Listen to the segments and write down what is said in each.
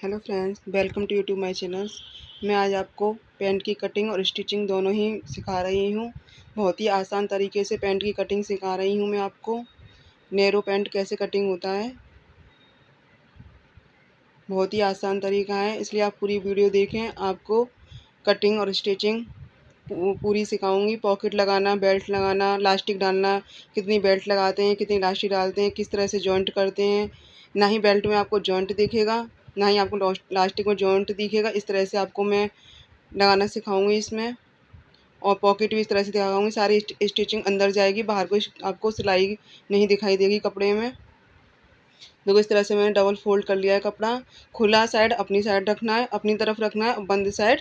Hello friends, welcome to YouTube my channels. मैं आज आपको पैंट की कटिंग और स्टिचिंग दोनों ही सिखा रही हूँ। बहुत ही आसान तरीके से पैंट की कटिंग सिखा रही हूँ मैं आपको। नैरो पैंट कैसे कटिंग होता है, बहुत ही आसान तरीका है, इसलिए आप पूरी वीडियो देखें। आपको कटिंग और स्टिचिंग पूरी सिखाऊंगी। पॉकेट लगाना, बेल्ट लगाना, लास्टिक डालना, कितनी बेल्ट लगाते हैं, कितनी लास्टिक डालते हैं, किस तरह से जॉइंट करते हैं। ना ही बेल्ट में आपको जॉइंट दिखेगा, ना ही आपको लास्टिक में जॉइंट दिखेगा। इस तरह से आपको मैं लगाना सिखाऊंगी इसमें। और पॉकेट भी इस तरह से दिखाऊंगी। सारी स्टिचिंग अंदर जाएगी, बाहर को आपको सिलाई नहीं दिखाई देगी कपड़े में। देखो, इस तरह से मैंने डबल फोल्ड कर लिया है कपड़ा। खुला साइड अपनी साइड रखना है, अपनी तरफ रखना है, और बंद साइड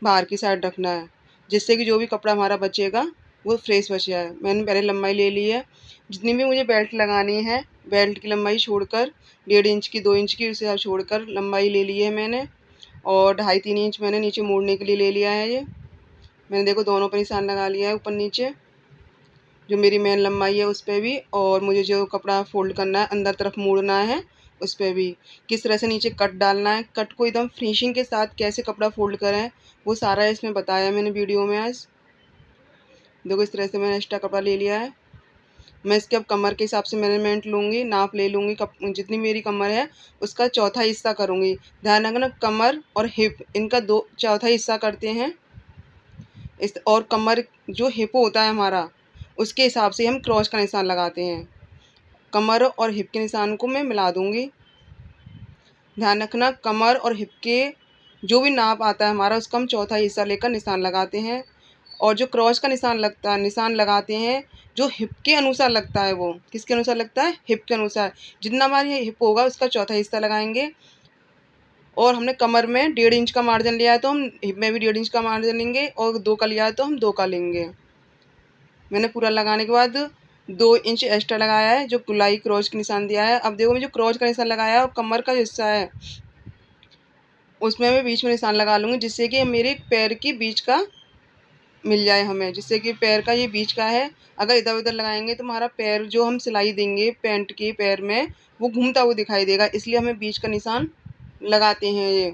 बाहर की साइड रखना है, जिससे कि जो भी कपड़ा हमारा बचेगा वो फ्रेश बच जाए। मैंने पहले लंबाई ले ली है। जितनी भी मुझे बेल्ट लगानी है, बेल्ट की लंबाई छोड़कर 1.5 इंच की, 2 इंच की, उसे छोड़कर लंबाई ले ली है मैंने। और 2.5-3 इंच मैंने नीचे मोड़ने के लिए ले लिया है। ये मैंने देखो दोनों पर निशान लगा लिया है, ऊपर नीचे जो मेरी मेन लंबाई है उस पर भी। और मुझे जो कपड़ा फोल्ड करना है, अंदर तरफ मोड़ना है, उस पर भी। किस तरह से नीचे कट डालना है, कट को एकदम फिनिशिंग के साथ कैसे कपड़ा फोल्ड करें, वो सारा इसमें बताया मैंने वीडियो में आज। देखो, इस तरह से मैंने एक्स्ट्रा कपड़ा ले लिया है। मैं इसके अब कमर के हिसाब से मेजरमेंट लूँगी, नाप ले लूँगी। जितनी मेरी कमर है उसका चौथा हिस्सा करूँगी। ध्यान रखना, कमर और हिप इनका दो चौथा हिस्सा करते हैं। और कमर जो हिप होता है हमारा, उसके हिसाब से हम क्रॉस का निशान लगाते हैं। कमर और हिप के निशान को मैं मिला दूंगी। ध्यान रखना, कमर और हिप के जो भी नाप आता है हमारा, उसका हम चौथा हिस्सा लेकर निशान लगाते हैं। और जो क्रॉस का निशान लगता है, निशान लगाते हैं जो हिप के अनुसार लगता है। वो किसके अनुसार लगता है? हिप के अनुसार। जितना हमारी हिप होगा उसका चौथा हिस्सा लगाएंगे। और हमने कमर में 1.5 इंच का मार्जिन लिया है, तो हम हिप में भी 1.5 इंच का मार्जिन लेंगे। और 2 का लिया है तो हम 2 का लेंगे। मैंने पूरा लगाने के बाद 2 इंच एक्स्ट्रा लगाया है, जो गुलाई क्रॉस का निशान दिया है। अब देखो, मैं जो क्रॉस का निशान लगाया है और कमर का जो हिस्सा है उसमें मैं बीच में निशान लगा लूँगी, जिससे कि मेरे पैर की बीच का मिल जाए हमें, जिससे कि पैर का ये बीच का है। अगर इधर उधर लगाएंगे तो हमारा पैर जो हम सिलाई देंगे पैंट के पैर में, वो घूमता हुआ दिखाई देगा। इसलिए हमें बीच का निशान लगाते हैं। ये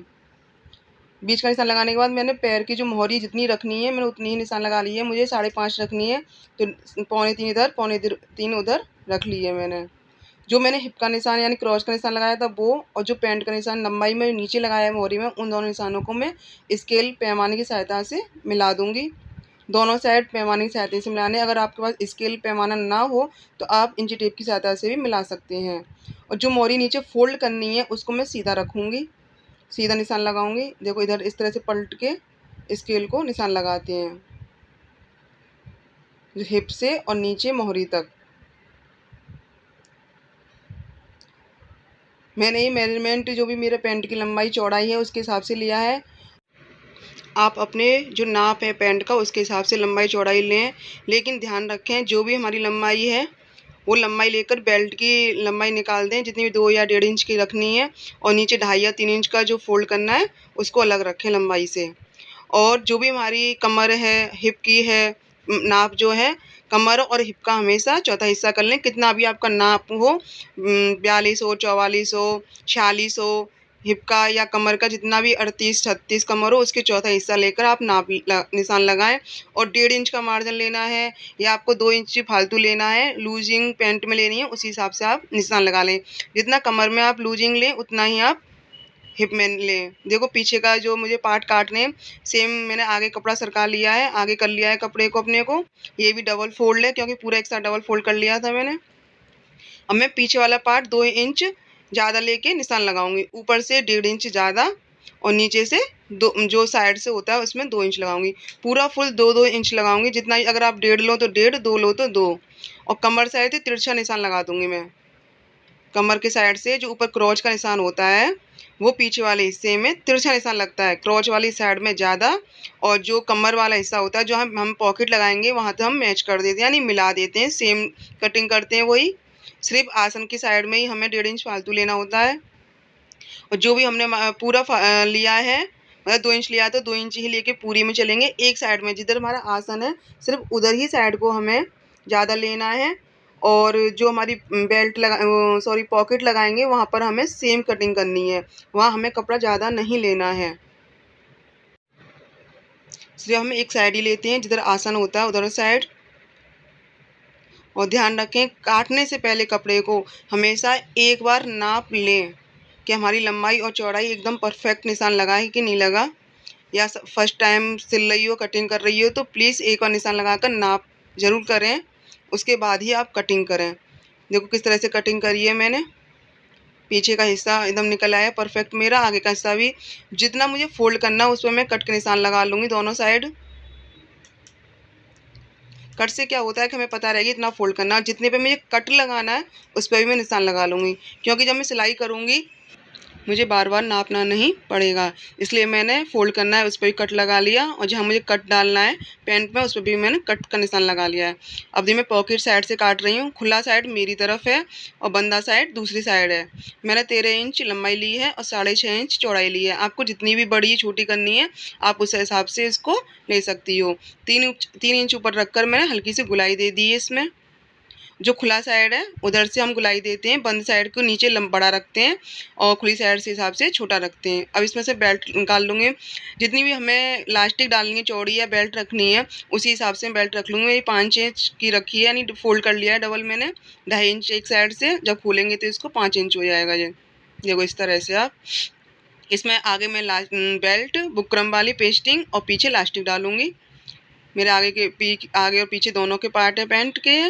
बीच का निशान लगाने के बाद मैंने पैर की जो मोहरी जितनी रखनी है, मैंने उतनी ही निशान लगा ली है। मुझे 5.5 रखनी है, तो 3.25 इधर, 3.25 उधर रख ली है मैंने। जो मैंने हिप का निशान यानी क्रॉस का निशान लगाया था वो, और जो पैंट का निशान लंबाई में नीचे लगाया है मोहरी में, उन दोनों निशानों को मैं स्केल पैमाने की सहायता से मिला दूंगी। दोनों साइड पैमाने की सहायता से मिलाने। अगर आपके पास स्केल पैमाना ना हो तो आप इंची टेप की सहायता से भी मिला सकते हैं। और जो मोहरी नीचे फोल्ड करनी है उसको मैं सीधा रखूँगी, सीधा निशान लगाऊंगी। देखो, इधर इस तरह से पलट के स्केल को निशान लगाते हैं, हिप से और नीचे मोहरी तक। मैंने ये मेजरमेंट जो भी मेरे पैंट की लंबाई चौड़ाई है उसके हिसाब से लिया है। आप अपने जो नाप है पैंट का उसके हिसाब से लंबाई चौड़ाई लें, लेकिन ध्यान रखें जो भी हमारी लंबाई है वो लंबाई लेकर बेल्ट की लंबाई निकाल दें, जितनी भी 2 या 1.5 इंच की रखनी है। और नीचे 2.5 या 3 इंच का जो फोल्ड करना है उसको अलग रखें लंबाई से। और जो भी हमारी कमर है, हिप की है, नाप जो है कमर और हिप का हमेशा चौथा हिस्सा कर लें। कितना भी आपका नाप हो, 42 हो, 44 हो, 46 हो, हिप का या कमर का जितना भी 38-36 कमर हो, उसके चौथा हिस्सा लेकर आप निशान लगाएं। और 1.5 इंच का मार्जिन लेना है या आपको 2 इंच फालतू लेना है, लूजिंग पैंट में लेनी है, उसी हिसाब से आप निशान लगा लें। जितना कमर में आप लूजिंग लें उतना ही आप हिप में लें। देखो, पीछे का जो मुझे पार्ट काटने हैं, सेम मैंने आगे कपड़ा सरका लिया है, आगे कर लिया है कपड़े को अपने को। ये भी डबल फोल्ड है क्योंकि पूरा एक साथ डबल फोल्ड कर लिया था मैंने। अब मैं पीछे वाला पार्ट 2 इंच ज़्यादा लेके निशान लगाऊंगी, ऊपर से 1.5 इंच ज़्यादा, और नीचे से दो, जो साइड से होता है उसमें 2 इंच लगाऊंगी। पूरा फुल 2-2 इंच लगाऊंगी। जितना अगर आप 1.5 लो तो 1.5, 2 लो तो 2। और कमर साइड से तिरछा निशान लगा दूंगी मैं। कमर के साइड से जो ऊपर क्रॉच का निशान होता है वो पीछे वाले हिस्से में तिरछा निशान लगता है, क्रॉच वाली साइड में ज़्यादा। और जो कमर वाला हिस्सा होता है जो हम पॉकेट लगाएंगे वहाँ तो हम मैच कर देते हैं, यानी मिला देते हैं, सेम कटिंग करते हैं वही। सिर्फ आसन की साइड में ही हमें 1.5 इंच फालतू लेना होता है। और जो भी हमने पूरा लिया है, मतलब 2 इंच लिया तो 2 इंच ही लेके पूरी में चलेंगे। एक साइड में जिधर हमारा आसन है सिर्फ उधर ही साइड को हमें ज़्यादा लेना है। और जो हमारी बेल्ट लगा सॉरी पॉकेट लगाएंगे वहाँ पर हमें सेम कटिंग करनी है, वहाँ हमें कपड़ा ज़्यादा नहीं लेना है। इसलिए हम एक साइड ही लेते हैं, जिधर आसान होता है उधर साइड। और ध्यान रखें, काटने से पहले कपड़े को हमेशा एक बार नाप लें कि हमारी लंबाई और चौड़ाई एकदम परफेक्ट निशान लगा है कि नहीं लगा। या फर्स्ट टाइम सिल रही हो, कटिंग कर रही हो, तो प्लीज़ एक और निशान लगाकर नाप ज़रूर करें, उसके बाद ही आप कटिंग करें। देखो किस तरह से कटिंग करी है मैंने। पीछे का हिस्सा एकदम निकल आया परफेक्ट मेरा, आगे का हिस्सा भी। जितना मुझे फोल्ड करना है उस पर मैं कट के निशान लगा लूँगी दोनों साइड। कट से क्या होता है कि हमें पता रहेगी इतना फोल्ड करना, और जितने पे मुझे कट लगाना है उस पर भी मैं निशान लगा लूँगी, क्योंकि जब मैं सिलाई करूँगी मुझे बार बार नापना नहीं पड़ेगा। इसलिए मैंने फोल्ड करना है उस पर भी कट लगा लिया, और जहाँ मुझे कट डालना है पैंट में उस पर भी मैंने कट का निशान लगा लिया है। अब मैं पॉकेट साइड से काट रही हूँ। खुला साइड मेरी तरफ है और बंदा साइड दूसरी साइड है। मैंने 13 इंच लंबाई ली है और 6.5 इंच चौड़ाई ली है। आपको जितनी भी बड़ी छोटी करनी है आप उस हिसाब से इसको ले सकती हो। 3 इंच ऊपर रखकर मैंने हल्की सी गुलाई दे दी है इसमें। जो खुला साइड है उधर से हम गुलाई देते हैं, बंद साइड को नीचे बड़ा रखते हैं और खुली साइड से हिसाब से छोटा रखते हैं। अब इसमें से बेल्ट निकाल लूँगी। जितनी भी हमें इलास्टिक डालनी है, चौड़ी या बेल्ट रखनी है, उसी हिसाब से बेल्ट रख लूँगी। मेरी 5 इंच की रखी है, यानी फोल्ड कर लिया है डबल मैंने। 2.5 इंच एक साइड से, जब खोलेंगे तो इसको 5 इंच हो जाएगा। ये देखो इस तरह से आप इसमें आगे मैं बेल्ट बुकरम वाली पेस्टिंग और पीछे इलास्टिक डालूँगी। मेरे आगे और पीछे दोनों के पार्ट है पैंट के।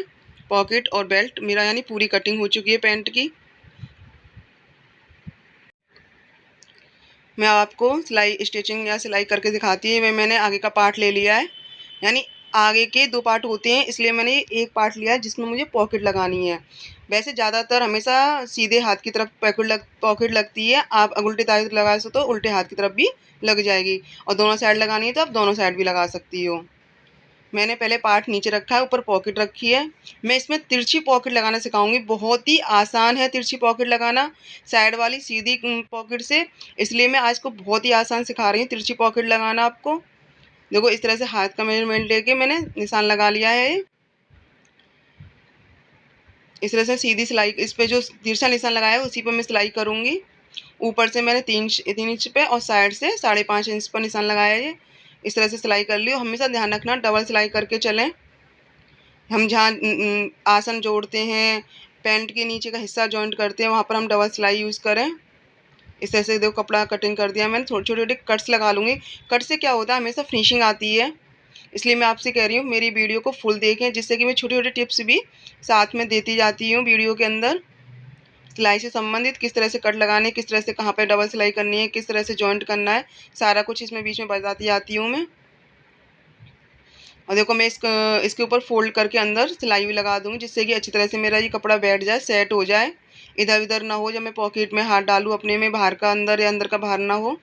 पॉकेट और बेल्ट मेरा यानी पूरी कटिंग हो चुकी है पैंट की। मैं आपको सिलाई स्टिचिंग या सिलाई करके दिखाती है। मैंने आगे का पार्ट ले लिया है, यानी आगे के 2 पार्ट होते हैं, इसलिए मैंने एक पार्ट लिया है जिसमें मुझे पॉकेट लगानी है। वैसे ज़्यादातर हमेशा सीधे हाथ की तरफ पॉकेट लगती है। आप अगर उल्टे दाएं लगा सको तो उल्टे हाथ की तरफ भी लग जाएगी, और दोनों साइड लगानी है तो आप दोनों साइड भी लगा सकती हो। मैंने पहले पार्ट नीचे रखा है, ऊपर पॉकेट रखी है। मैं इसमें तिरछी पॉकेट लगाना सिखाऊंगी। बहुत ही आसान है तिरछी पॉकेट लगाना साइड वाली सीधी पॉकेट से, इसलिए मैं आज को बहुत ही आसान सिखा रही हूँ तिरछी पॉकेट लगाना आपको। देखो इस तरह से हाथ का मेजरमेंट लेके मैंने निशान लगा लिया है। इस तरह से सीधी सिलाई, इस पे जो तिरछा निशान लगाया है उसी पर मैं सिलाई करूँगी। ऊपर से मैंने 3 इंच पे और साइड से 5.5 इंच पर निशान लगाया है। इस तरह से सिलाई कर ली। और हमेशा ध्यान रखना डबल सिलाई करके चलें। हम जहाँ आसन जोड़ते हैं, पैंट के नीचे का हिस्सा जॉइंट करते हैं, वहाँ पर हम डबल सिलाई यूज़ करें। इस तरह से देखो कपड़ा कटिंग कर दिया मैंने। छोटे छोटे कट्स लगा लूँगी। कट से क्या होता है हमेशा फिनिशिंग आती है, इसलिए मैं आपसे कह रही हूँ मेरी वीडियो को फुल देखें, जिससे कि मैं छोटे छोटे टिप्स भी साथ में देती जाती हूँ वीडियो के अंदर। सिलाई से संबंधित किस तरह से कट लगाने, किस तरह से कहाँ पर डबल सिलाई करनी है, किस तरह से जॉइंट करना है, सारा कुछ इसमें बीच में बताती जाती हूँ मैं। और देखो मैं इसके ऊपर फोल्ड करके अंदर सिलाई भी लगा दूँगी, जिससे कि अच्छी तरह से मेरा ये कपड़ा बैठ जाए, सेट हो जाए, इधर उधर ना हो। जब मैं पॉकेट में हाथ डालूँ अपने में, बाहर का अंदर या अंदर का बाहर ना हो।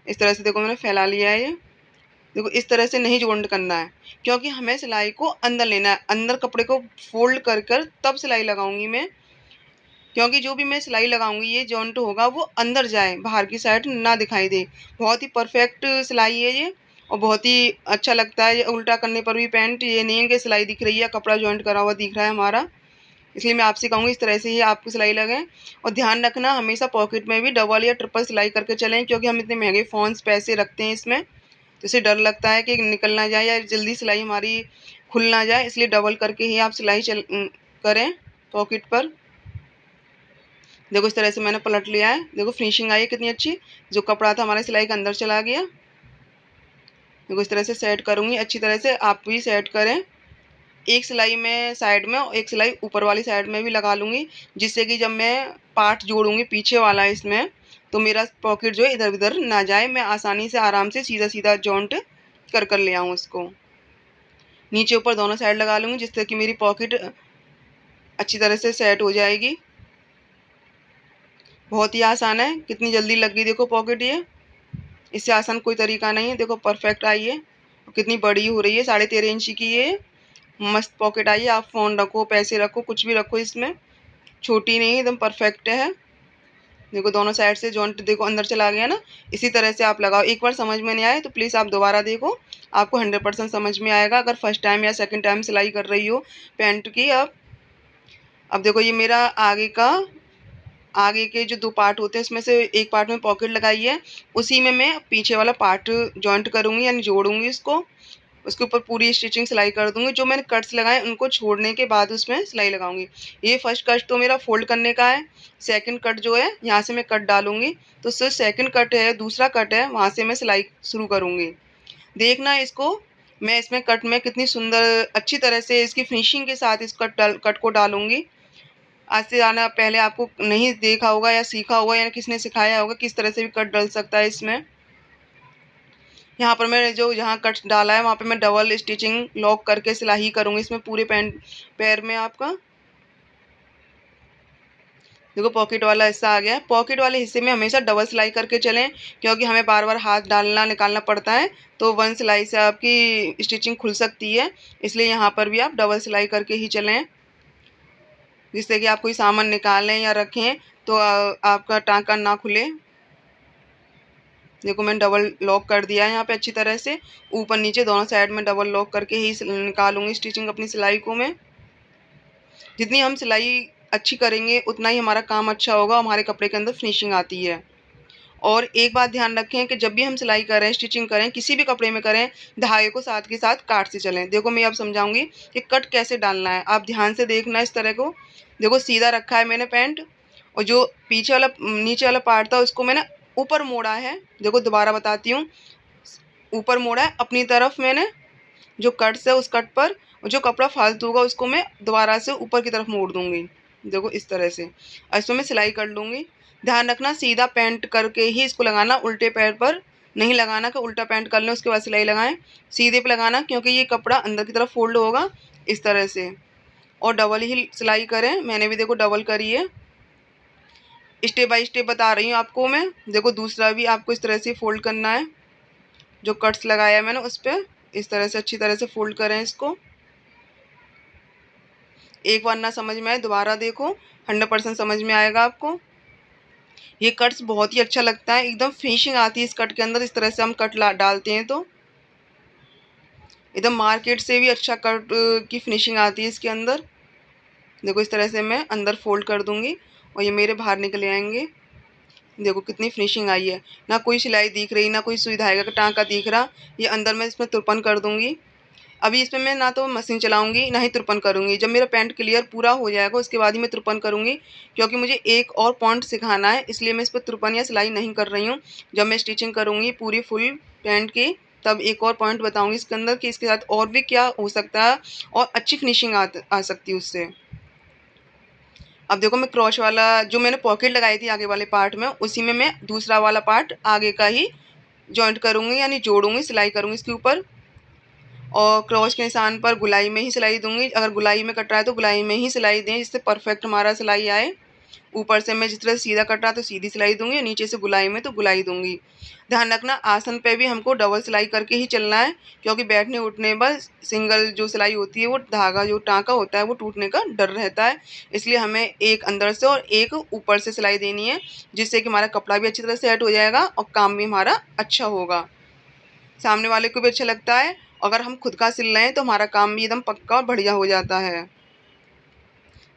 इस तरह से देखो मैंने फैला लिया है ये। देखो इस तरह से नहीं जॉइंट करना है, क्योंकि हमें सिलाई को अंदर लेना है। अंदर कपड़े को फोल्ड कर कर तब सिलाई लगाऊंगी मैं, क्योंकि जो भी मैं सिलाई लगाऊंगी ये जॉइंट होगा वो अंदर जाए, बाहर की साइड ना दिखाई दे। बहुत ही परफेक्ट सिलाई है ये, और बहुत ही अच्छा लगता है। ये उल्टा करने पर भी पैंट ये नहीं है कि सिलाई दिख रही है, कपड़ा जॉइंट करा हुआ दिख रहा है हमारा। इसलिए मैं आपसे कहूँगी इस तरह से ही आपको सिलाई लगाएं। और ध्यान रखना हमेशा पॉकेट में भी डबल या ट्रिपल सिलाई करके चलें, क्योंकि हम इतने महंगे फ़ॉन्स पैसे रखते हैं इसमें, तो इससे डर लगता है कि निकल ना जाए या जल्दी सिलाई हमारी खुल ना जाए। इसलिए डबल करके ही आप सिलाई करें पॉकेट पर। देखो इस तरह से मैंने पलट लिया है। देखो फिनिशिंग आई है कितनी अच्छी, जो कपड़ा था हमारे सिलाई के अंदर चला गया। देखो इस तरह से सेट करूँगी अच्छी तरह से, आप भी सेट करें। एक सिलाई में साइड में और एक सिलाई ऊपर वाली साइड में भी लगा लूँगी, जिससे कि जब मैं पार्ट जोड़ूँगी पीछे वाला इसमें, तो मेरा पॉकेट जो है इधर उधर ना जाए, मैं आसानी से आराम से सीधा सीधा जॉइंट कर कर ले आऊँ उसको। नीचे ऊपर दोनों साइड लगा लूँगी, जिससे कि मेरी पॉकेट अच्छी तरह से सेट हो जाएगी। बहुत ही आसान है, कितनी जल्दी लग गई देखो पॉकेट ये। इससे आसान कोई तरीका नहीं है। देखो परफेक्ट आई है, कितनी बड़ी हो रही है, 13.5 इंच की ये मस्त पॉकेट आई है। आप फ़ोन रखो, पैसे रखो, कुछ भी रखो इसमें, छोटी नहीं, एकदम परफेक्ट है। देखो दोनों साइड से जॉइंट देखो अंदर चला गया ना। इसी तरह से आप लगाओ। एक बार समझ में नहीं आए तो प्लीज़ आप दोबारा देखो, आपको 100% समझ में आएगा। अगर फर्स्ट टाइम या सेकंड टाइम सिलाई कर रही हो पैंट की आप, अब देखो ये मेरा आगे के जो 2 पार्ट होते हैं इसमें से एक पार्ट में पॉकेट लगाई है, उसी में मैं पीछे वाला पार्ट जॉइंट करूँगी यानी जोड़ूँगी इसको। उसके ऊपर पूरी स्टिचिंग सिलाई कर दूँगी। जो मैंने कट्स लगाए उनको छोड़ने के बाद उसमें सिलाई लगाऊँगी। ये फर्स्ट कट तो मेरा फ़ोल्ड करने का है। सेकंड कट जो है यहाँ से मैं कट डालूँगी, तो जो सेकंड कट है, दूसरा कट है, वहाँ से मैं सिलाई शुरू करूँगी। देखना इसको, मैं इसमें कट में कितनी सुंदर अच्छी तरह से इसकी फिनिशिंग के साथ इस कट को डालूँगी। आज से आना पहले आपको नहीं देखा होगा या सीखा होगा या किसी ने सिखाया होगा किस तरह से भी कट डल सकता है इसमें। यहाँ पर मैं जो यहाँ कट डाला है वहाँ पे मैं डबल स्टिचिंग लॉक करके सिलाई करूँगी इसमें पूरे पैर में आपका। देखो पॉकेट वाला हिस्सा आ गया है। पॉकेट वाले हिस्से में हमेशा डबल सिलाई करके चलें, क्योंकि हमें बार बार हाथ डालना निकालना पड़ता है, तो वन सिलाई से आपकी स्टिचिंग खुल सकती है। इसलिए यहाँ पर भी आप डबल सिलाई करके ही चलें, जिससे कि आप कोई सामान निकालें या रखें तो आपका टाँका ना खुले। देखो मैंने डबल लॉक कर दिया है यहाँ पे अच्छी तरह से, ऊपर नीचे दोनों साइड में डबल लॉक करके ही निकालूंगी स्टिचिंग अपनी सिलाई को मैं। जितनी हम सिलाई अच्छी करेंगे उतना ही हमारा काम अच्छा होगा, हमारे कपड़े के अंदर फिनिशिंग आती है। और एक बात ध्यान रखें कि जब भी हम सिलाई करें, स्टिचिंग करें, किसी भी कपड़े में करें, धागे को साथ के साथ काट से चलें। देखो मैं अब समझाऊंगी कि कट कैसे डालना है, आप ध्यान से देखना इस तरह को। देखो सीधा रखा है मैंने पैंट, और जो पीछे वाला नीचे वाला पार्ट था उसको मैंने ऊपर मोड़ा है। देखो दोबारा बताती हूँ, ऊपर मोड़ा है अपनी तरफ मैंने, जो कट्स है उस कट पर, और जो कपड़ा फालतू होगा उसको मैं दोबारा से ऊपर की तरफ मोड़ दूंगी। देखो इस तरह से, और इसमें मैं सिलाई कर लूँगी। ध्यान रखना सीधा पैंट करके ही इसको लगाना, उल्टे पैर पर नहीं लगाना कि उल्टा पैंट कर लें उसके बाद सिलाई लगाएं। सीधे पे लगाना, क्योंकि ये कपड़ा अंदर की तरफ फोल्ड होगा इस तरह से। और डबल ही सिलाई करें, मैंने भी देखो डबल करी है। स्टेप बाय स्टेप बता रही हूँ आपको मैं। देखो दूसरा भी आपको इस तरह से फोल्ड करना है, जो कट्स लगाया है मैंने उस पर इस तरह से अच्छी तरह से फोल्ड करें इसको। एक बार ना समझ में आए दोबारा देखो, 100% समझ में आएगा आपको। ये कट्स बहुत ही अच्छा लगता है, एकदम फिनिशिंग आती है इस कट के अंदर। इस तरह से हम कट डालते हैं तो एकदम मार्केट से भी अच्छा कट की फिनिशिंग आती है इसके अंदर। देखो इस तरह से मैं अंदर फोल्ड कर दूंगी और ये मेरे बाहर निकले आएंगे। देखो कितनी फिनिशिंग आई है, ना कोई सिलाई दिख रही, ना कोई सुई धागे का टाँका दिख रहा। ये अंदर मैं इसमें तुरपन कर दूंगी। अभी इसमें मैं ना तो मशीन चलाऊंगी ना ही तुरपन करूंगी। जब मेरा पैंट क्लियर पूरा हो जाएगा उसके बाद ही मैं तुरपन करूंगी, क्योंकि मुझे एक और पॉइंट सिखाना है, इसलिए मैं इस पर तुरपन या सिलाई नहीं कर रही हूँ। जब मैं स्टिचिंग करूंगी पूरी फुल पैंट की, तब एक और पॉइंट बताऊंगी इसके अंदर कि इसके साथ और भी क्या हो सकता है और अच्छी फिनिशिंग आ सकती है उससे। अब देखो मैं क्रॉच वाला जो मैंने पॉकेट लगाई थी आगे वाले पार्ट में, उसी में मैं दूसरा वाला पार्ट आगे का ही जॉइंट करूंगी यानी जोड़ूंगी, सिलाई करूंगी इसके ऊपर। और क्रॉच के निशान पर गुलाई में ही सिलाई दूंगी। अगर गुलाई में कट रहा है तो गुलाई में ही सिलाई दें, जिससे परफेक्ट हमारा सिलाई आए। ऊपर से मैं जिस तरह सीधा कट रहा तो सीधी सिलाई दूंगी, नीचे से गुलाई में तो गुलाई दूंगी। ध्यान रखना आसन पे भी हमको डबल सिलाई करके ही चलना है, क्योंकि बैठने उठने पर सिंगल जो सिलाई होती है वो धागा जो टाँका होता है वो टूटने का डर रहता है। इसलिए हमें एक अंदर से और एक ऊपर से सिलाई देनी है, जिससे कि हमारा कपड़ा भी अच्छी तरह सेट हो जाएगा और काम भी हमारा अच्छा होगा, सामने वाले को भी अच्छा लगता है। अगर हम खुद का सिल रहे हैं तो हमारा काम भी एकदम पक्का और बढ़िया हो जाता है।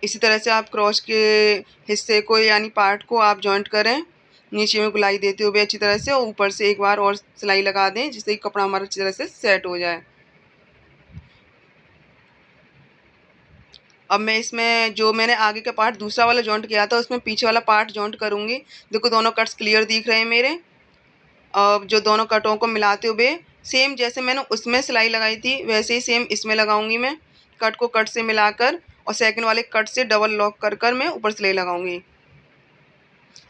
इसी तरह से आप क्रॉच के हिस्से को यानी पार्ट को आप जॉइंट करें, नीचे में गुलाई देते हुए अच्छी तरह से, और ऊपर से एक बार और सिलाई लगा दें, जिससे कि कपड़ा हमारा अच्छी तरह से सेट हो जाए। अब मैं इसमें जो मैंने आगे का पार्ट दूसरा वाला जॉइंट किया था उसमें पीछे वाला पार्ट जॉइंट करूँगी। देखो दोनों कट्स क्लियर दिख रहे हैं मेरे। अब जो दोनों कटों को मिलाते हुए सेम जैसे मैंने उसमें सिलाई लगाई थी वैसे ही सेम इसमें लगाऊंगी मैं। कट को कट से मिलाकर और सेकंड वाले कट से डबल लॉक कर कर मैं ऊपर सिलाई लगाऊंगी।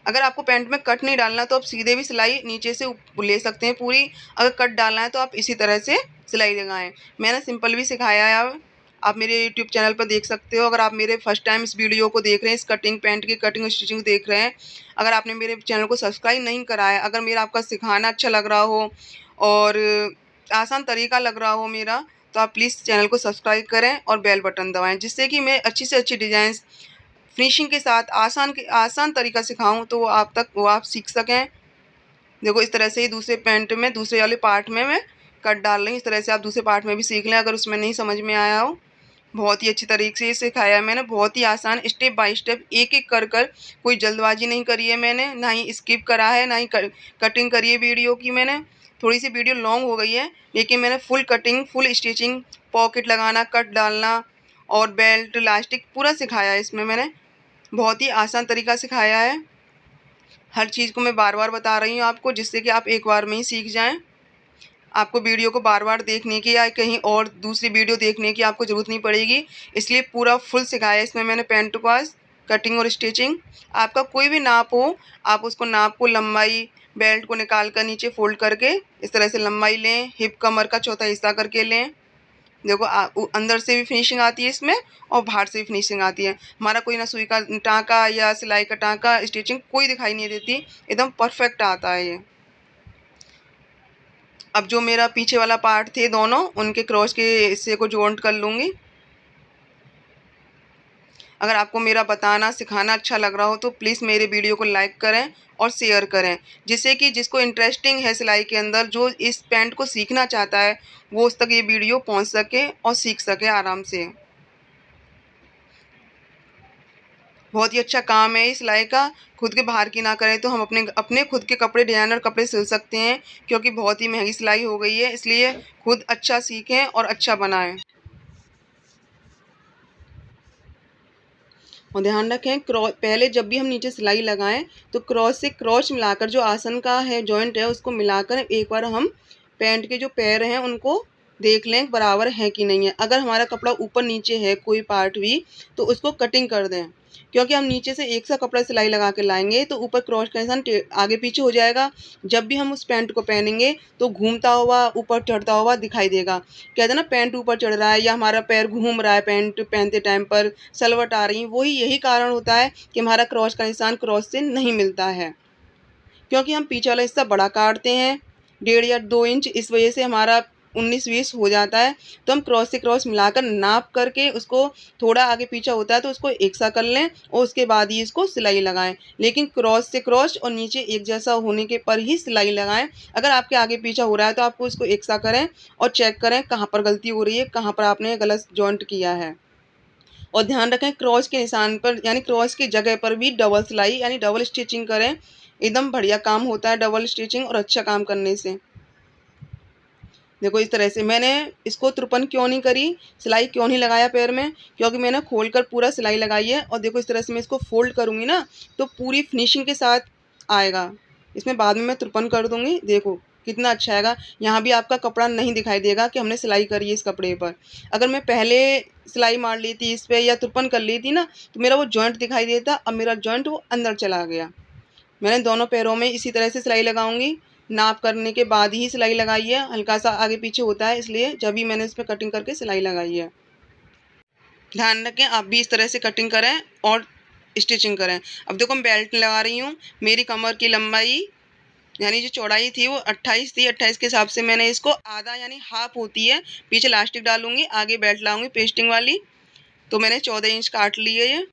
अगर आपको पैंट में कट नहीं डालना तो आप सीधे भी सिलाई नीचे से ले सकते हैं पूरी। अगर कट डालना है तो आप इसी तरह से सिलाई लगाएं। मैंने सिंपल भी सिखाया है, आप मेरे यूट्यूब चैनल पर देख सकते हो। अगर आप मेरे फर्स्ट टाइम इस वीडियो को देख रहे हैं, इस कटिंग पैंट की कटिंग और स्टिचिंग देख रहे हैं, अगर आपने मेरे चैनल को सब्सक्राइब नहीं करा है, अगर मेरा आपका सिखाना अच्छा लग रहा हो और आसान तरीका लग रहा हो मेरा, तो आप प्लीज़ चैनल को सब्सक्राइब करें और बेल बटन दबाएं, जिससे कि मैं अच्छी से अच्छी डिज़ाइंस फिनिशिंग के साथ आसान तरीका सिखाऊं तो वो आप सीख सकें। देखो इस तरह से ही दूसरे पैंट में दूसरे वाले पार्ट में मैं कट डाल रही हूँ। इस तरह से आप दूसरे पार्ट में भी सीख लें अगर उसमें नहीं समझ में आया हो। बहुत ही अच्छी तरीके से सिखाया है मैंने, बहुत ही आसान स्टेप बाय स्टेप एक एक कर कर। कोई जल्दबाजी नहीं करी है मैंने, ना ही स्किप करा है, ना ही कटिंग करी है वीडियो की मैंने। थोड़ी सी वीडियो लॉन्ग हो गई है, लेकिन मैंने full cutting, full stitching, pocket लगाना, कट डालना और बेल्ट, इलास्टिक पूरा सिखाया है इसमें मैंने। बहुत ही आसान तरीका सिखाया है। हर चीज़ को मैं बार बार बता रही हूँ आपको, जिससे कि आप एक बार में ही सीख जाएं। आपको वीडियो को बार बार देखने की या कहीं और दूसरी वीडियो देखने की आपको ज़रूरत नहीं पड़ेगी, इसलिए पूरा फुल सिखाया है इसमें मैंने पेन टू पास, कटिंग और स्टिचिंग। आपका कोई भी नाप हो, आप उसको नाप को, लंबाई, बेल्ट को निकाल कर नीचे फोल्ड करके इस तरह से लंबाई लें, हिप कमर का चौथा हिस्सा करके लें। देखो अंदर से भी फिनिशिंग आती है इसमें और बाहर से भी फिनिशिंग आती है। हमारा कोई ना सुई का टाँका या सिलाई का टाँका, स्टिचिंग कोई दिखाई नहीं देती, एकदम परफेक्ट आता है ये। अब जो मेरा पीछे वाला पार्ट थे दोनों, उनके क्रॉस के हिस्से को जॉइंट कर लूँगी। अगर आपको मेरा बताना सिखाना अच्छा लग रहा हो तो प्लीज़ मेरे वीडियो को लाइक करें और शेयर करें, जिससे कि जिसको इंटरेस्टिंग है सिलाई के अंदर, जो इस पैंट को सीखना चाहता है, वो उस तक ये वीडियो पहुंच सके और सीख सके आराम से। बहुत ही अच्छा काम है इस सिलाई का। खुद के बाहर की ना करें तो हम अपने अपने खुद के कपड़े, डिज़ाइनर कपड़े सिल सकते हैं, क्योंकि बहुत ही महंगी सिलाई हो गई है। इसलिए खुद अच्छा सीखें और अच्छा बनाएं। और ध्यान रखें, पहले जब भी हम नीचे सिलाई लगाएं तो क्रॉस से क्रॉस मिलाकर, जो आसन का है जॉइंट है, उसको मिलाकर एक बार हम पैंट के जो पैर हैं उनको देख लें बराबर है कि नहीं है। अगर हमारा कपड़ा ऊपर नीचे है कोई पार्ट भी, तो उसको कटिंग कर दें, क्योंकि हम नीचे से एक सा कपड़ा सिलाई लगा के लाएंगे तो ऊपर क्रॉस का निशान आगे पीछे हो जाएगा। जब भी हम उस पैंट को पहनेंगे तो घूमता हुआ, ऊपर चढ़ता हुआ दिखाई देगा। कहते हैं ना, पैंट ऊपर चढ़ रहा है या हमारा पैर घूम रहा है पैंट पहनते टाइम पर, सलवट आ रही है, वही यही कारण होता है कि हमारा क्रॉस का निशान क्रॉस से नहीं मिलता है, क्योंकि हम पीछे वाला हिस्सा बड़ा काटते हैं, 1.5 या 2 इंच, इस वजह से हमारा 19-20 हो जाता है। तो हम क्रॉस से क्रॉस मिलाकर नाप करके, उसको थोड़ा आगे पीछे होता है तो उसको एक सा कर लें और उसके बाद ही इसको सिलाई लगाएं। लेकिन क्रॉस से क्रॉस और नीचे एक जैसा होने के पर ही सिलाई लगाएं। अगर आपके आगे पीछे हो रहा है तो आपको इसको एक सा करें और चेक करें कहाँ पर गलती हो रही है, कहाँ पर आपने गलत जॉइंट किया है। और ध्यान रखें, क्रॉस के निशान पर यानी क्रॉस की जगह पर भी डबल सिलाई यानी डबल स्टिचिंग करें। एकदम बढ़िया काम होता है डबल स्टिचिंग, और अच्छा काम करने से। देखो इस तरह से मैंने इसको तुरपन क्यों नहीं करी, सिलाई क्यों नहीं लगाया पैर में, क्योंकि मैंने खोलकर पूरा सिलाई लगाई है। और देखो इस तरह से मैं इसको फोल्ड करूँगी ना तो पूरी फिनिशिंग के साथ आएगा। इसमें बाद में मैं तुरपन कर दूँगी, देखो कितना अच्छा आएगा। यहाँ भी आपका कपड़ा नहीं दिखाई देगा कि हमने सिलाई करी है इस कपड़े पर। अगर मैं पहले सिलाई मार लेती इस पर या तुरपन कर लेती ना, तो मेरा वो जॉइंट दिखाई देता। अब मेरा जॉइंट वो अंदर चला गया। मैंने दोनों पैरों में इसी तरह से सिलाई लगाऊंगी। नाप करने के बाद ही सिलाई लगाई है, हल्का सा आगे पीछे होता है इसलिए जब भी मैंने इसमें कटिंग करके सिलाई लगाई है। ध्यान रखें आप भी इस तरह से कटिंग करें और स्टिचिंग करें। अब देखो मैं बेल्ट लगा रही हूँ। मेरी कमर की लंबाई यानी जो चौड़ाई थी वो 28 थी। 28 के हिसाब से मैंने इसको आधा यानी हाफ होती है, पीछे इलास्टिक डालूंगी, आगे बेल्ट लाऊंगी पेस्टिंग वाली, तो मैंने 14 इंच काट ली है ये।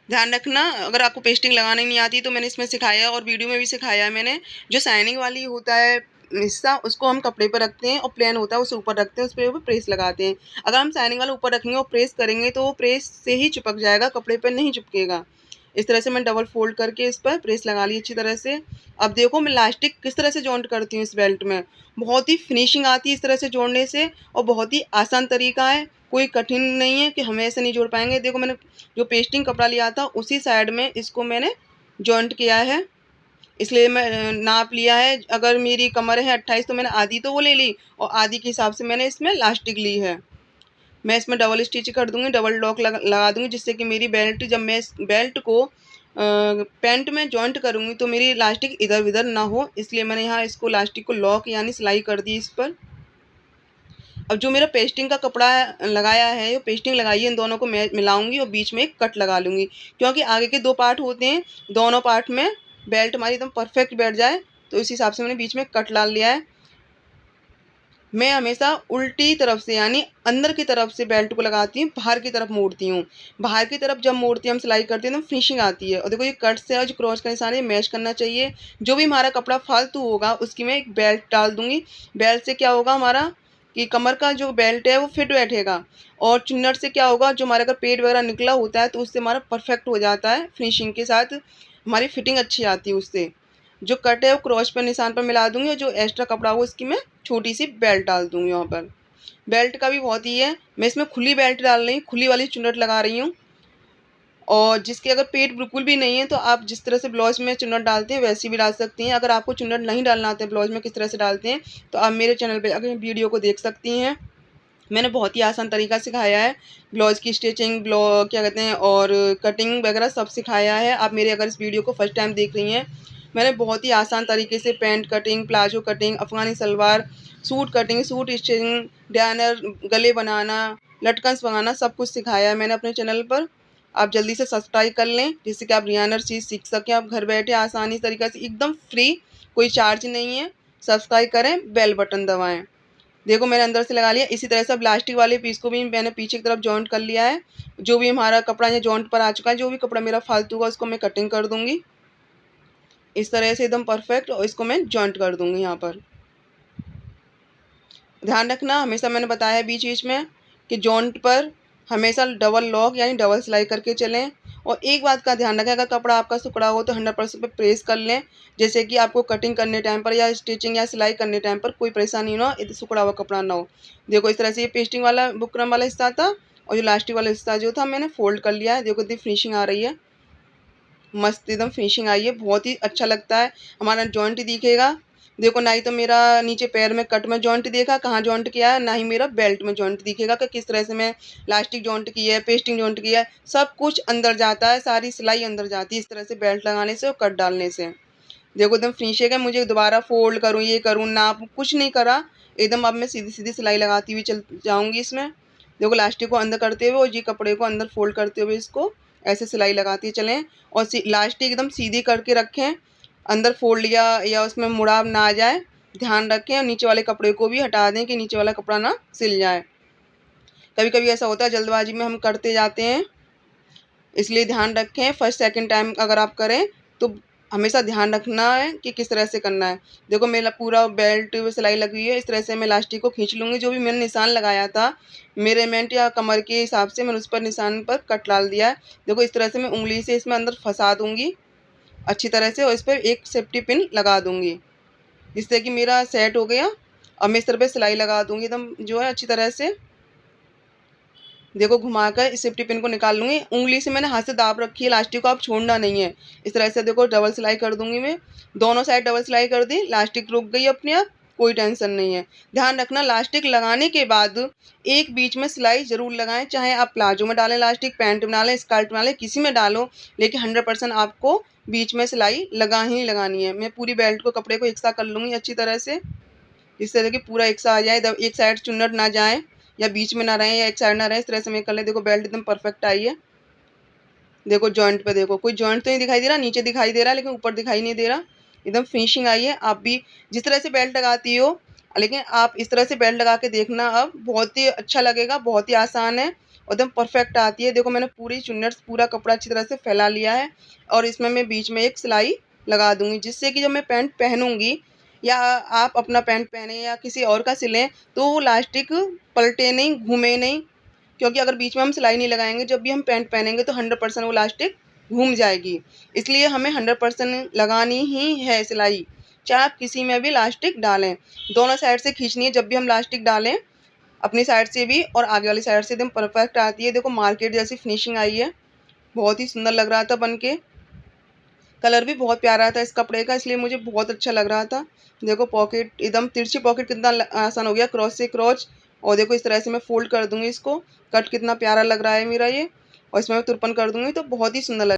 ध्यान रखना, अगर आपको पेस्टिंग लगानी नहीं आती तो मैंने इसमें सिखाया और वीडियो में भी सिखाया है मैंने। जो शाइनिंग वाली होता है हिस्सा, उसको हम कपड़े पर रखते हैं और प्लेन होता है उसे ऊपर रखते हैं, उस पर प्रेस लगाते हैं। अगर हम शाइनिंग वाला ऊपर रखेंगे और प्रेस करेंगे तो वो प्रेस से ही चिपक जाएगा, कपड़े पर नहीं चिपकेगा। इस तरह से मैं डबल फोल्ड करके इस पर प्रेस लगा ली अच्छी तरह से। अब देखो मैं इलास्टिक किस तरह से जॉइंट करती हूँ इस बेल्ट में। बहुत ही फिनिशिंग आती है इस तरह से जोड़ने से, और बहुत ही आसान तरीका है, कोई कठिन नहीं है कि हमें ऐसे नहीं जोड़ पाएंगे। देखो मैंने जो पेस्टिंग कपड़ा लिया था उसी साइड में इसको मैंने जॉइंट किया है, इसलिए मैं नाप लिया है। अगर मेरी कमर है 28 तो मैंने आधी तो वो ले ली और आधी के हिसाब से मैंने इसमें इलास्टिक ली है। मैं इसमें डबल स्टिच कर दूंगी, डबल लॉक लगा दूंगी, जिससे कि मेरी बेल्ट, जब मैं इस बेल्ट को पैंट में जॉइंट करूंगी तो मेरी इलास्टिक इधर उधर ना हो, इसलिए मैंने यहाँ इसको इलास्टिक को लॉक यानी सिलाई कर दी इस पर। अब जो मेरा पेस्टिंग का कपड़ा लगाया है, ये पेस्टिंग लगाई है, इन दोनों को मैं मिलाऊंगी और बीच में एक कट लगा लूँगी, क्योंकि आगे के 2 पार्ट होते हैं, दोनों पार्ट में बेल्ट हमारी एकदम परफेक्ट बैठ जाए, तो इस हिसाब से मैंने बीच में कट डाल लिया है। मैं हमेशा उल्टी तरफ से यानी अंदर की तरफ से बेल्ट को लगाती हूँ, बाहर की तरफ मोड़ती हूँ। बाहर की तरफ जब मोड़ती हम सिलाई करते हैं तो फिनिशिंग आती है। और देखो ये कट से और जो क्रॉस का निशान है मैच करना चाहिए। जो भी हमारा कपड़ा फालतू होगा उसकी मैं एक बेल्ट डाल दूंगी। बेल्ट से क्या होगा, हमारा कि कमर का जो बेल्ट है वो फिट बैठेगा। और चुन्नट से क्या होगा, जो हमारे अगर पेट वगैरह निकला होता है तो उससे हमारा परफेक्ट हो जाता है, फिनिशिंग के साथ हमारी फिटिंग अच्छी आती है उससे। जो कट है वो क्रॉस पर निशान पर मिला दूंगी और जो एक्स्ट्रा कपड़ा हो उसकी मैं छोटी सी बेल्ट डाल दूंगी वहाँ पर। बेल्ट का भी बहुत ही है, मैं इसमें खुली बेल्ट डाल रही हूँ, खुली वाली चुन्नट लगा रही हूँ। और जिसके अगर पेट बिल्कुल भी नहीं है तो आप जिस तरह से ब्लाउज में चुन्नट डालते हैं वैसी भी डाल सकती हैं। अगर आपको चुन्नट नहीं डालना आता है ब्लाउज में किस तरह से डालते हैं तो आप मेरे चैनल पे अगर वीडियो को देख सकती हैं। मैंने बहुत ही आसान तरीका सिखाया है, ब्लाउज की स्टिचिंग, क्या कहते हैं, और कटिंग वगैरह सब सिखाया है। आप मेरे अगर इस वीडियो को फर्स्ट टाइम देख रही हैं, मैंने बहुत ही आसान तरीके से pant cutting, palazzo cutting, Afghani salwar, suit cutting, suit stitching, designer गले बनाना, लटकन्स बनाना सब कुछ सिखाया है मैंने अपने चैनल पर। आप जल्दी से सब्सक्राइब कर लें जिससे कि आप डिज़ाइनर चीज़ सीख सकें आप घर बैठे आसानी तरीके से, एकदम फ्री, कोई चार्ज नहीं है। सब्सक्राइब करें, बेल बटन दबाएँ। देखो मैंने अंदर से लगा लिया। इसी तरह से अब लास्टिक वाले पीस को भी मैंने पीछे की तरफ जॉइंट कर लिया है। जो भी हमारा कपड़ा यहाँ जॉइंट पर आ चुका है, जो भी कपड़ा मेरा फालतू का उसको मैं कटिंग कर दूंगी इस तरह से एकदम परफेक्ट, और इसको मैं जॉइंट कर दूंगी। यहाँ पर ध्यान रखना, हमेशा मैंने बताया है बीच बीच में कि जॉइंट पर हमेशा डबल लॉक यानी डबल सिलाई करके चलें। और एक बात का ध्यान रखें, अगर कपड़ा आपका सिकुड़ा हो तो 100% पे प्रेस कर लें, जैसे कि आपको कटिंग करने टाइम पर या स्टिचिंग या सिलाई करने टाइम पर कोई परेशानी ना हो, सिकुड़ा हुआ कपड़ा ना हो। देखो इस तरह से ये पेस्टिंग वाला बुकरम वाला हिस्सा था और जो लास्टिक वाला हिस्सा जो था मैंने फोल्ड कर लिया है। देखो इतनी फिनिशिंग आ रही है, मस्त एकदम फिनिशिंग आई है, बहुत ही अच्छा लगता है। हमारा जॉइंट दिखेगा। देखो ना ही तो मेरा नीचे पैर में कट में जॉइंट देखा कहाँ जॉइंट किया है, ना ही मेरा बेल्ट में जॉइंट दिखेगा कि किस तरह से मैं लास्टिक जॉइंट की है, पेस्टिंग जॉइंट की है। सब कुछ अंदर जाता है, सारी सिलाई अंदर जाती है इस तरह से बेल्ट लगाने से और कट डालने से। देखो एकदम फिनिशिंग है। मुझे दोबारा फोल्ड करूँ, ये करूँ, नाप कुछ नहीं करा, एकदम अब मैं सीधी सीधी सिलाई लगाती हुई चल जाऊँगी इसमें। देखो लास्टिक को अंदर करते हुए और ये कपड़े को अंदर फोल्ड करते हुए इसको ऐसे सिलाई लगाती चलें। और लास्टिक एकदम सीधी करके रखें, अंदर फोल्ड या उसमें मुड़ाव ना आ जाए, ध्यान रखें। और नीचे वाले कपड़े को भी हटा दें कि नीचे वाला कपड़ा ना सिल जाए। कभी कभी ऐसा होता है जल्दबाजी में हम करते जाते हैं, इसलिए ध्यान रखें। फर्स्ट सेकंड टाइम अगर आप करें तो हमेशा ध्यान रखना है कि किस तरह से करना है। देखो मेरा पूरा बेल्ट में सिलाई लगी हुई है, इस तरह से मैं लास्टिक को खींच लूँगी। जो भी मैंने निशान लगाया था मेजरमेंट या कमर के हिसाब से, मैंने उस पर निशान पर कट डाल दिया है। देखो इस तरह से मैं उंगली से इसमें अंदर फंसा दूँगी अच्छी तरह से और इस पर एक सेफ्टी पिन लगा दूँगी जिससे कि मेरा सेट हो गया। अब मैं इस तरह पे सिलाई लगा दूँगी एकदम जो है अच्छी तरह से। देखो घुमाकर इस सेफ्टी पिन को निकाल लूँगी। उंगली से मैंने हाथ से दाब रखी है लास्टिक को, आप छोड़ना नहीं है। इस तरह से देखो डबल सिलाई कर दूँगी मैं, दोनों साइड डबल सिलाई कर दी, लास्टिक रुक गई अपने आप, कोई टेंशन नहीं है। ध्यान रखना लास्टिक लगाने के बाद एक बीच में सिलाई ज़रूर लगाएँ, चाहे आप प्लाजो में डालें लास्टिक, पैंट में डालें, स्कर्ट में डालें, किसी में डालो, लेकिन 100% आपको बीच में सिलाई लगा ही लगानी है। मैं पूरी बेल्ट को कपड़े को एकसा कर लूँगी अच्छी तरह से, इस तरह की पूरा एक सा आ जाए, एक साइड चुन्नट ना जाए या बीच में ना रहे या एक साइड ना रहे, इस तरह से मैं कर ले। देखो बेल्ट एकदम परफेक्ट आई है। देखो जॉइंट पे देखो कोई जॉइंट तो नहीं दिखाई दे रहा, नीचे दिखाई दे रहा है लेकिन ऊपर दिखाई नहीं दे रहा, एकदम फिनिशिंग आई है। आप भी जिस तरह से बेल्ट लगाती हो, लेकिन आप इस तरह से बेल्ट लगा के देखना, अब बहुत ही अच्छा लगेगा, बहुत ही आसान है, एकदम परफेक्ट आती है। देखो मैंने पूरी चुन्नट पूरा कपड़ा अच्छी तरह से फैला लिया है और इसमें मैं बीच में एक सिलाई लगा दूंगी जिससे कि जब मैं पैंट पहनूंगी या आप अपना पैंट पहने या किसी और का सिलें तो वो लास्टिक पलटे नहीं, घूमे नहीं, क्योंकि अगर बीच में हम सिलाई नहीं लगाएंगे जब भी हम पैंट पहनेंगे तो 100% वो लास्टिक घूम जाएगी। इसलिए हमें 100% लगानी ही है सिलाई, चाहे आप किसी में भी लास्टिक डालें। दोनों साइड से खींचनी है जब भी हम लास्टिक डालें, अपनी साइड से भी और आगे वाली साइड से, एकदम परफेक्ट आती है। देखो मार्केट जैसी फिनिशिंग आई है, बहुत ही सुंदर लग रहा था बन के, कलर भी बहुत प्यारा था इस कपड़े का, इसलिए मुझे बहुत अच्छा लग रहा था। देखो पॉकेट एकदम तिरछी पॉकेट कितना आसान हो गया, क्रॉस से क्रॉच। और देखो इस तरह से मैं फोल्ड कर दूंगी इसको, कट कितना प्यारा लग रहा है मेरा ये, और इसमें मैं तुरपन कर दूंगी तो बहुत ही सुंदर लग